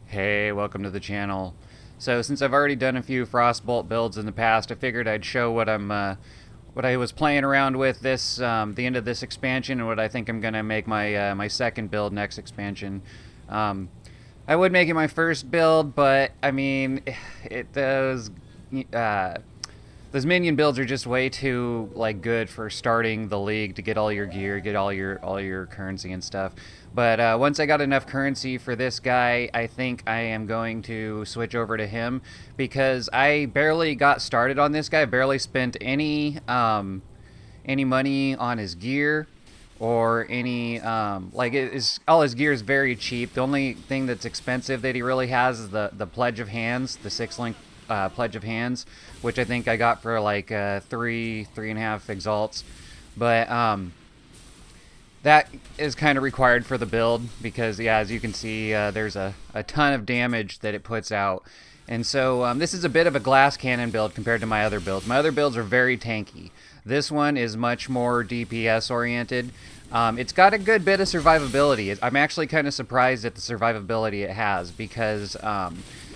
Hey, welcome to the channel. So since I've already done a few Frostbolt builds in the past, I figured I'd show what what I was playing around with this the end of this expansion, and what I think I'm gonna make my my second build next expansion. Um, I would make it my first build, but I mean, uh, those minion builds are just way too like good for starting the league to get all your gear, get all your currency and stuff. But once I got enough currency for this guy, I think I am going to switch over to him because I barely got started on this guy. Barely spent any money on his gear or any all his gear is very cheap. The only thing that's expensive that he really has is the pledge of hands, the 6 link pledge of hands, which I think I got for like three and a half exalts. But that is kind of required for the build because, yeah, as you can see, there's a ton of damage that it puts out. And so this is a bit of a glass cannon build compared to my other builds. My other builds are very tanky. This one is much more DPS oriented. It's got a good bit of survivability. I'm actually kind of surprised at the survivability it has because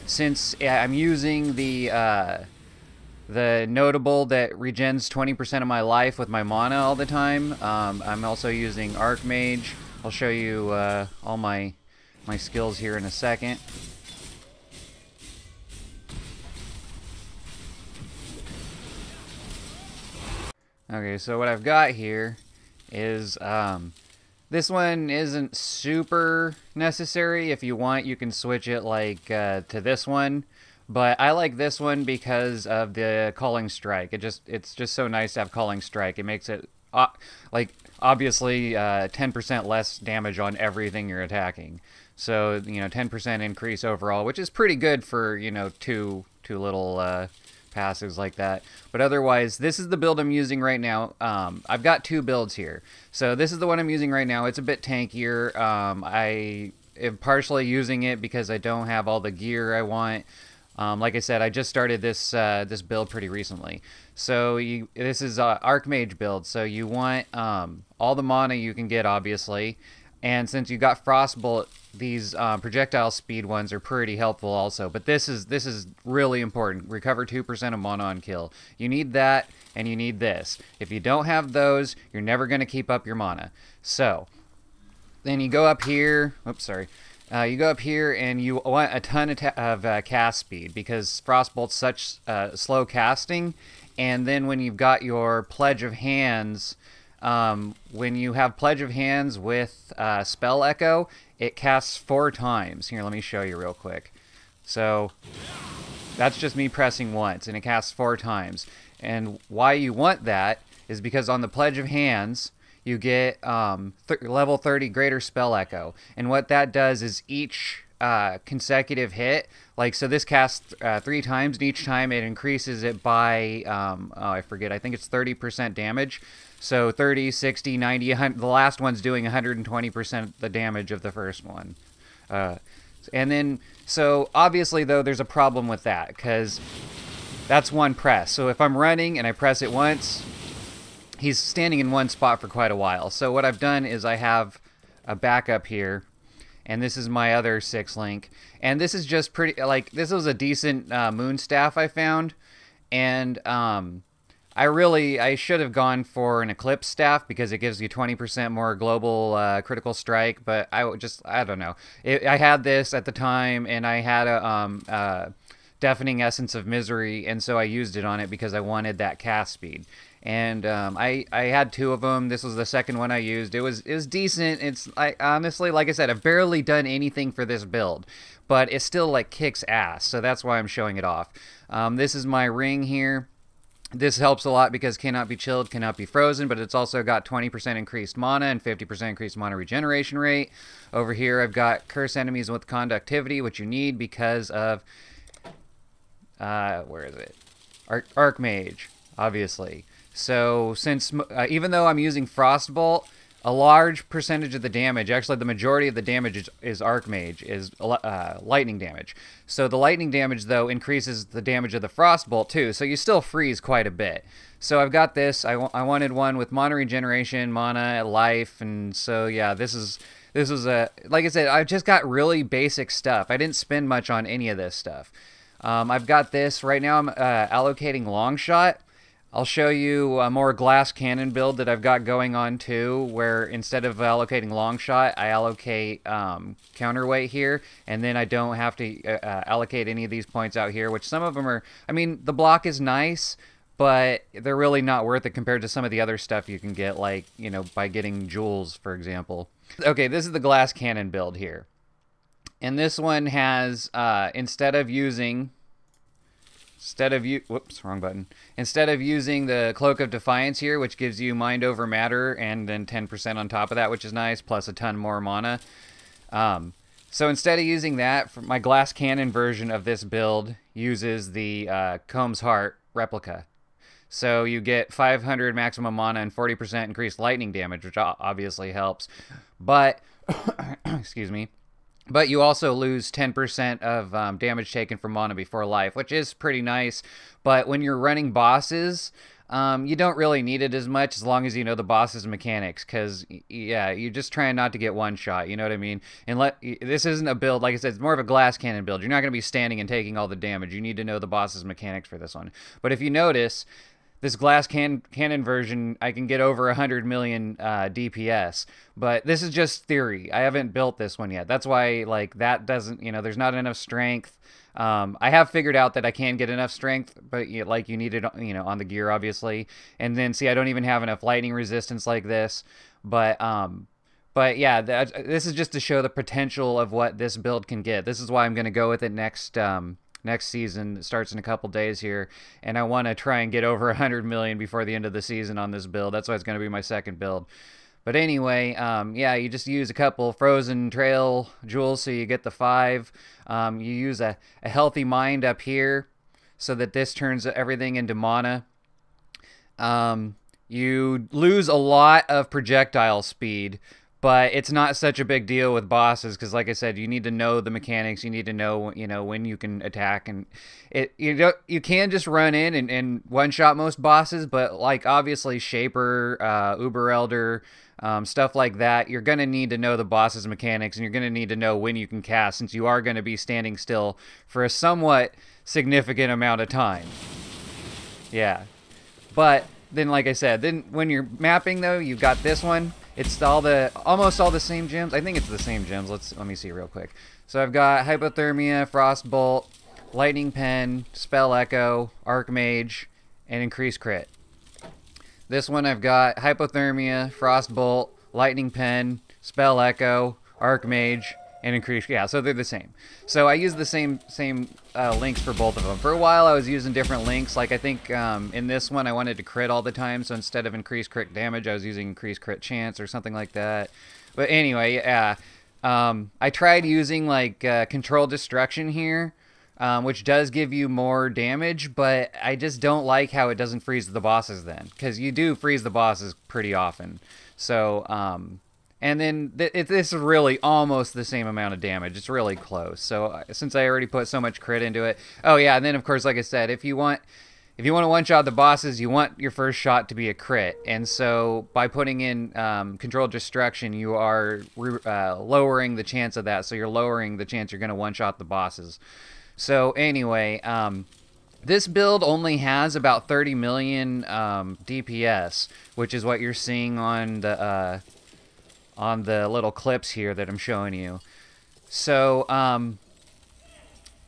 since I'm using the notable that regens 20% of my life with my mana all the time. I'm also using Archmage. I'll show you all my skills here in a second. Okay, so what I've got here is this one isn't super necessary. If you want, you can switch it like to this one. But I like this one because of the Calling Strike. It's just so nice to have Calling Strike. It makes it like obviously 10% less damage on everything you're attacking. So 10% increase overall, which is pretty good for two little passives like that. But otherwise, this is the build I'm using right now. I've got two builds here. So this is the one I'm using right now. It's a bit tankier. I am partially using it because I don't have all the gear I want. Like I said, I just started this this build pretty recently. So this is Archmage build. So you want all the mana you can get, obviously. And since you got Frostbolt, these projectile speed ones are pretty helpful also. But this is really important. Recover 2% of mana on kill. You need that, and you need this. If you don't have those, you're never going to keep up your mana. So then you go up here. Oops, sorry. You go up here and you want a ton of cast speed because Frostbolt's such slow casting. And then when you've got your Pledge of Hands, when you have Pledge of Hands with Spell Echo, it casts 4 times. Here, let me show you real quick. So that's just me pressing once, and it casts 4 times. And why you want that is because on the Pledge of Hands, you get level 30 greater spell echo, and what that does is each consecutive hit, like so this casts 3 times, and each time it increases it by oh, I forget, I think it's 30% damage. So 30, 60, 90, 100, the last one's doing 120% the damage of the first one. And then, so obviously though, there's a problem with that because that's one press. So if I'm running and I press it once, he's standing in one spot for quite a while. So what I've done is I have a backup here, and this is my other 6-link. And this is just pretty, like, this was a decent moon staff I found. And I should have gone for an Eclipse staff because it gives you 20% more global critical strike. But I don't know. I had this at the time, and I had a Deafening Essence of Misery, and so I used it on it because I wanted that cast speed. And I had 2 of them. This was the second one I used. It was decent. I honestly, like I said, I've barely done anything for this build, but it still like kicks ass. So that's why I'm showing it off. This is my ring here. This helps a lot because cannot be chilled, cannot be frozen, but it's also got 20% increased mana and 50% increased mana regeneration rate. Over here, I've got curse enemies with conductivity, which you need because of where is it? Archmage, obviously. So since even though I'm using Frostbolt, a large percentage of the damage, actually the majority of the damage is Archmage, is lightning damage. So the lightning damage, though, increases the damage of the Frostbolt, too. So you still freeze quite a bit. So I've got this. I wanted one with mana regeneration, mana, life, and so, yeah, this is This was a, like I said, I just got really basic stuff. I didn't spend much on any of this stuff. I've got this right now. I'm allocating long shot. I'll show you a more glass cannon build that I've got going on too, where instead of allocating long shot, I allocate counterweight here, and then I don't have to allocate any of these points out here, which some of them are, I mean, the block is nice, but they're really not worth it compared to some of the other stuff you can get, like, you know, by getting jewels, for example. Okay, this is the glass cannon build here. And this one has, instead of using the Cloak of Defiance here, which gives you Mind Over Matter and then 10% on top of that, which is nice, plus a ton more mana. So instead of using that, my glass cannon version of this build uses the Comb's Heart replica. So you get 500 maximum mana and 40% increased lightning damage, which obviously helps. But, excuse me. But you also lose 10% of damage taken from mana before life, which is pretty nice. But when you're running bosses, you don't really need it as much as long as you know the boss's mechanics. Because, yeah, you're just trying not to get one shot, you know what I mean? And this isn't a build, like I said, it's more of a glass cannon build. You're not going to be standing and taking all the damage. You need to know the boss's mechanics for this one. But if you notice, this glass cannon version, I can get over 100 million DPS. But this is just theory. I haven't built this one yet. That's why, like, that doesn't, you know, there's not enough strength. I have figured out that I can get enough strength, but, you need it, you know, on the gear, obviously. And then, see, I don't even have enough lightning resistance like this. But yeah, this is just to show the potential of what this build can get. This is why I'm going to go with it next season. It starts in a couple days here, and I want to try and get over 100 million before the end of the season on this build. That's why it's going to be my second build. But anyway, yeah, you just use a couple Frozen Trail jewels, so you get the 5. You use a Healthy Mind up here, so that this turns everything into mana. You lose a lot of projectile speed, but it's not such a big deal with bosses because, like I said, you need to know the mechanics. You need to know, when you can attack, and you can just run in and one-shot most bosses. But like obviously Shaper, Uber Elder, stuff like that, you're gonna need to know the boss's mechanics, and you're gonna need to know when you can cast, since you are gonna be standing still for a somewhat significant amount of time. Yeah, but then, like I said, then when you're mapping though, you've got this one. It's almost all the same gems. I think it's the same gems. Let me see real quick. So I've got Hypothermia, Frostbolt, Lightning Pen, Spell Echo, Archmage, and Increased Crit. This one I've got Hypothermia, Frostbolt, Lightning Pen, Spell Echo, Archmage, and Increased. Yeah, so they're the same. So I use the same links for both of them. For a while I was using different links. Like I think in this one I wanted to crit all the time, so instead of increased crit damage I was using increased crit chance or something like that. But anyway, yeah, I tried using like Control Destruction here, which does give you more damage, but I just don't like how it doesn't freeze the bosses then, because you do freeze the bosses pretty often. So and then this is really almost the same amount of damage. It's really close. So since I already put so much crit into it. Oh yeah, and then of course, like I said, if you want to one-shot the bosses, you want your first shot to be a crit. And so by putting in Controlled Destruction, you are lowering the chance of that. So you're lowering the chance you're going to one-shot the bosses. So anyway, this build only has about 30 million DPS, which is what you're seeing on the little clips here that I'm showing you. So,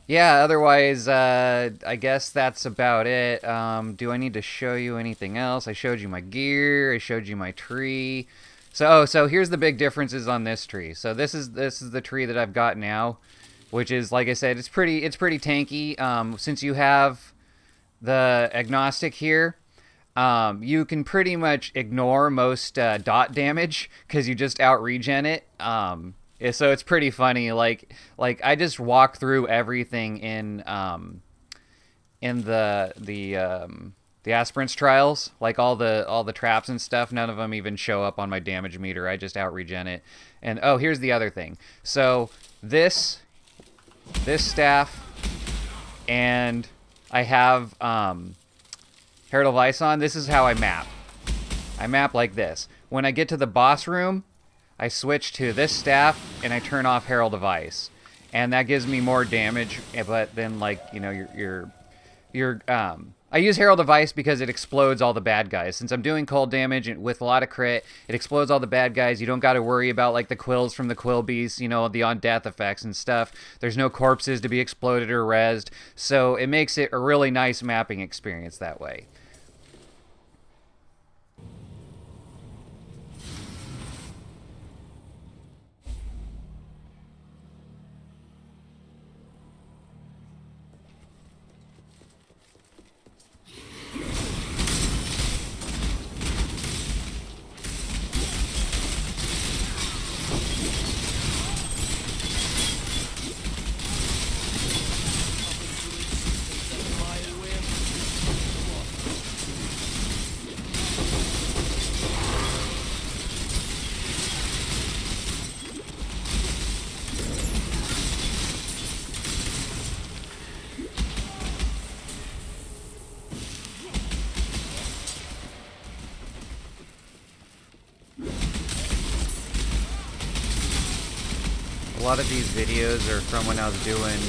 yeah, otherwise, I guess that's about it. Do I need to show you anything else? I showed you my gear, I showed you my tree. So here's the big differences on this tree. So this is the tree that I've got now, which is, like I said, it's pretty tanky. Since you have the agnostic here, you can pretty much ignore most dot damage because you just out-regen it. So it's pretty funny. Like I just walk through everything in the aspirants trials, like all the traps and stuff. None of them even show up on my damage meter. I just out-regen it. And oh, here's the other thing. So this staff, and I have Herald of Ice on. This is how I map. I map like this. When I get to the boss room, I switch to this staff and I turn off Herald of Ice, and that gives me more damage. But then, like, you know, I use Herald of Ice because it explodes all the bad guys. Since I'm doing cold damage and with a lot of crit, it explodes all the bad guys. You don't got to worry about like the quills from the quill beasts, you know, the on death effects and stuff. There's no corpses to be exploded or rezzed, so it makes it a really nice mapping experience that way. A lot of these videos are from when I was doing,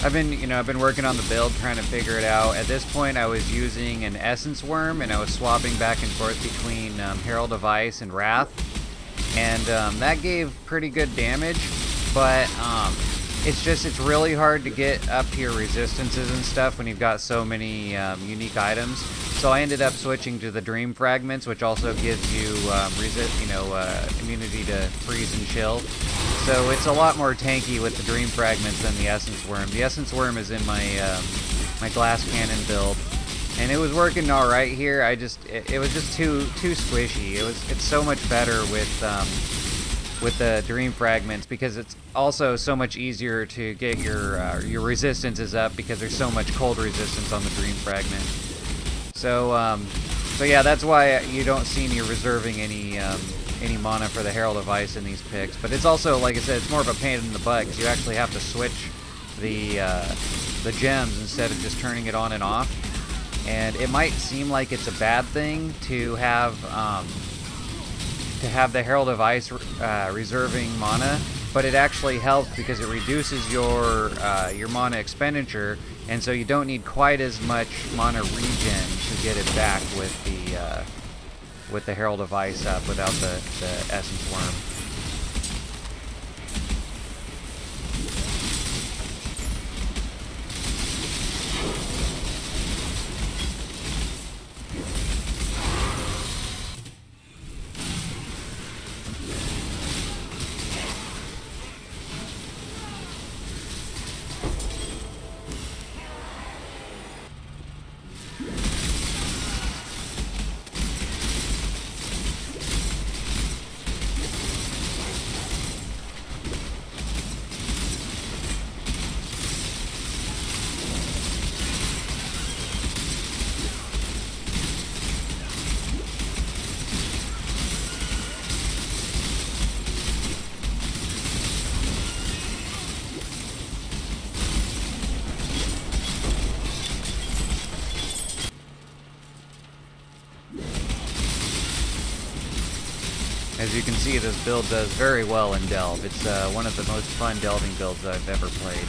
I've been working on the build, trying to figure it out. At this point, I was using an Essence Worm, and I was swapping back and forth between Herald of Ice and Wrath, and that gave pretty good damage, but it's really hard to get up to your resistances and stuff when you've got so many unique items. So I ended up switching to the Dream Fragments, which also gives you immunity to freeze and chill. So it's a lot more tanky with the Dream Fragments than the Essence Worm. The Essence Worm is in my my Glass Cannon build, and it was working all right here. It was just too squishy. It's so much better with the Dream Fragments because it's also so much easier to get your resistances up because there's so much cold resistance on the Dream Fragment. So yeah, that's why you don't see me reserving any mana for the Herald of Ice in these picks. But it's also, like I said, it's more of a pain in the butt because you actually have to switch the gems instead of just turning it on and off. And it might seem like it's a bad thing to have the Herald of Ice reserving mana, but it actually helps because it reduces your mana expenditure, and so you don't need quite as much mana regen to get it back with the Herald of Ice up without the Essence Worm. As you can see, this build does very well in Delve. It's one of the most fun delving builds I've ever played.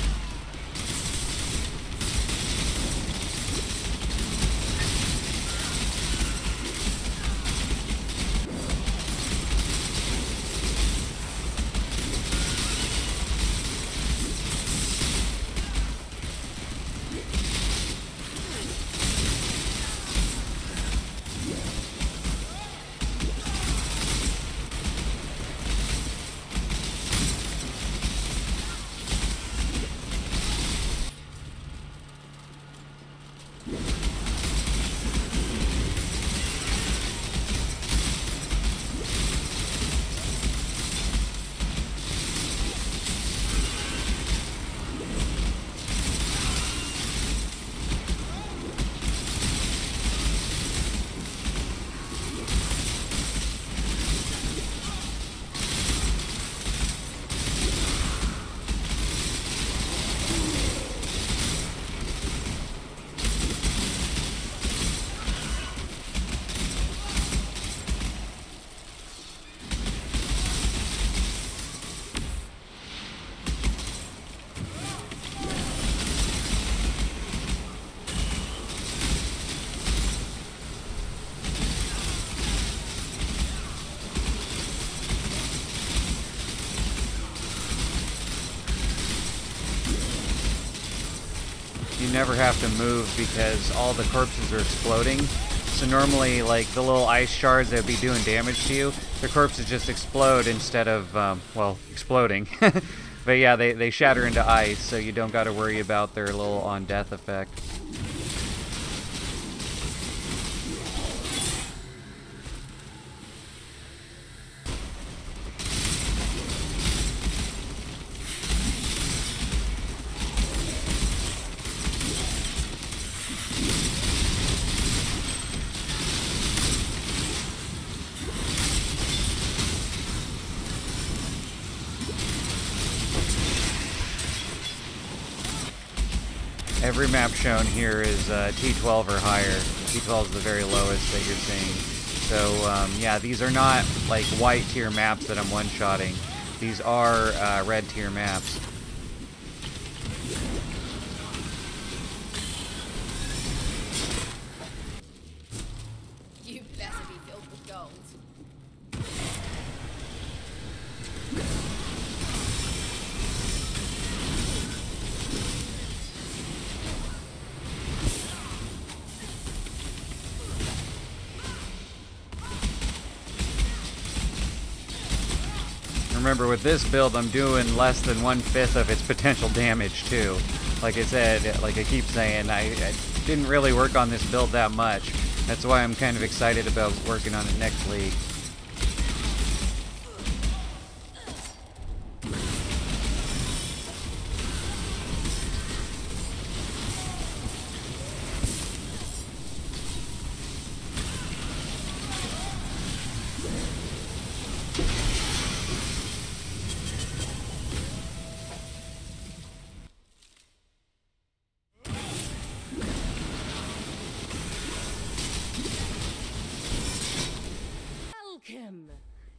you never have to move because all the corpses are exploding. So normally, like, the little ice shards that would be doing damage to you, the corpses just explode instead of, well, exploding. But yeah, they shatter into ice, so you don't got to worry about their little on-death effect. Every map shown here is T12 or higher. T12 is the very lowest that you're seeing. So yeah, these are not like white tier maps that I'm one-shotting. These are red tier maps. You better be filled with gold. Remember, with this build, I'm doing less than 1/5 of its potential damage, too. Like I said, like I keep saying, I didn't really work on this build that much. That's why I'm kind of excited about working on it next league.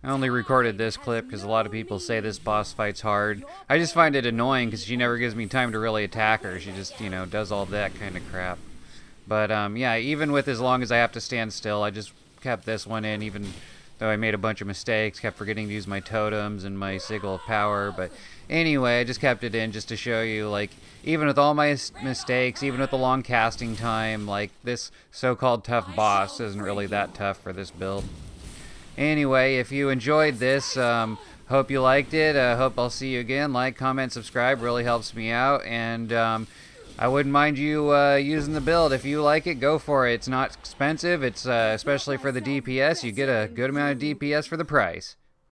I only recorded this clip because a lot of people say this boss fight's hard. I just find it annoying because she never gives me time to really attack her. She just, you know, does all that kind of crap. But, yeah, even with as long as I have to stand still, I just kept this one in, even though I made a bunch of mistakes, kept forgetting to use my totems and my Sigil of Power. But anyway, I just kept it in just to show you, like, even with all my mistakes, even with the long casting time, like, this so-called tough boss isn't really that tough for this build. Anyway, if you enjoyed this, hope you liked it. Hope I'll see you again. Like, comment, subscribe. Really helps me out. And I wouldn't mind you using the build. If you like it, go for it. It's not expensive. It's especially for the DPS. You get a good amount of DPS for the price.